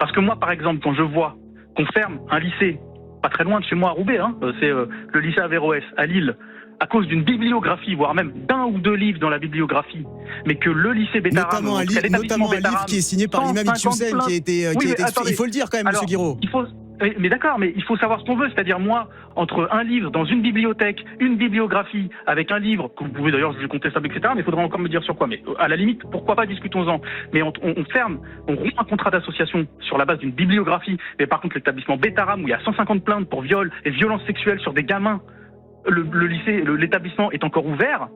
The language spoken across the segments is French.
Parce que moi, par exemple, quand je vois qu'on ferme un lycée, pas très loin de chez moi à Roubaix, hein, c'est le lycée Averroès à Lille, à cause d'une bibliographie, voire même d'un ou deux livres dans la bibliographie, mais que le lycée Bétarame, Notamment un livre qui est signé par l'imam Iqiyoussen, qui a été, il faut le dire quand même, monsieur Guiraud. Mais d'accord, mais il faut savoir ce qu'on veut, c'est-à-dire moi, entre un livre dans une bibliothèque, une bibliographie, avec un livre, que vous pouvez d'ailleurs juger contestable, etc., mais il faudra encore me dire sur quoi. Mais à la limite, pourquoi pas, discutons-en. Mais on ferme, on rompt un contrat d'association sur la base d'une bibliographie, mais par contre l'établissement Bétarame, où il y a 150 plaintes pour viol et violences sexuelles sur des gamins, le lycée, l'établissement est encore ouvert.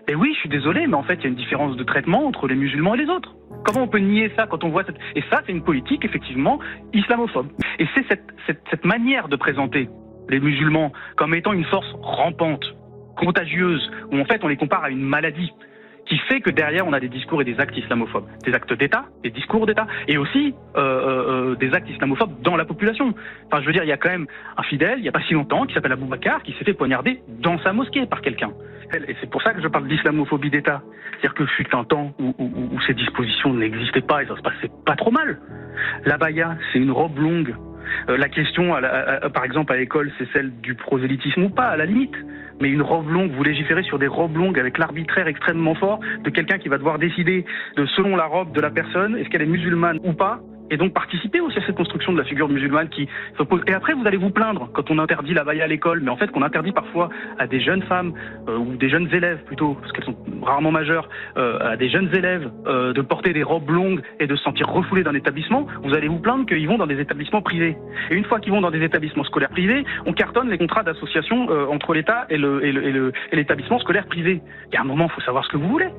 Et oui, je suis désolé, mais en fait, il y a une différence de traitement entre les musulmans et les autres. Comment on peut nier ça quand on voit cette... Et ça, c'est une politique, effectivement, islamophobe. Et c'est cette manière de présenter les musulmans comme étant une force rampante, contagieuse, où en fait, on les compare à une maladie, qui fait que derrière, on a des discours et des actes islamophobes. Des actes d'État, des discours d'État, et aussi des actes islamophobes dans la population. Enfin, je veux dire, il y a quand même un fidèle, il n'y a pas si longtemps, qui s'appelle Abou Bakar, qui s'est fait poignarder dans sa mosquée par quelqu'un. Et c'est pour ça que je parle d'islamophobie d'État. C'est-à-dire que fut un temps où ces dispositions n'existaient pas et ça se passait pas trop mal. L'abaya, c'est une robe longue. La question, par exemple, à l'école, c'est celle du prosélytisme ou pas, à la limite. Mais une robe longue, vous légiférez sur des robes longues avec l'arbitraire extrêmement fort de quelqu'un qui va devoir décider de, selon la robe de la personne, est-ce qu'elle est musulmane ou pas, et donc participer aussi à cette construction de la figure musulmane qui s'oppose. Et après, vous allez vous plaindre quand on interdit la baya à l'école, mais en fait qu'on interdit parfois à des jeunes femmes, ou des jeunes élèves plutôt, parce qu'elles sont rarement majeures, à des jeunes élèves de porter des robes longues et de se sentir refoulés d'un établissement. Vous allez vous plaindre qu'ils vont dans des établissements privés. Et une fois qu'ils vont dans des établissements scolaires privés, on cartonne les contrats d'association entre l'État et l'établissement scolaire privé. Il y a un moment, il faut savoir ce que vous voulez.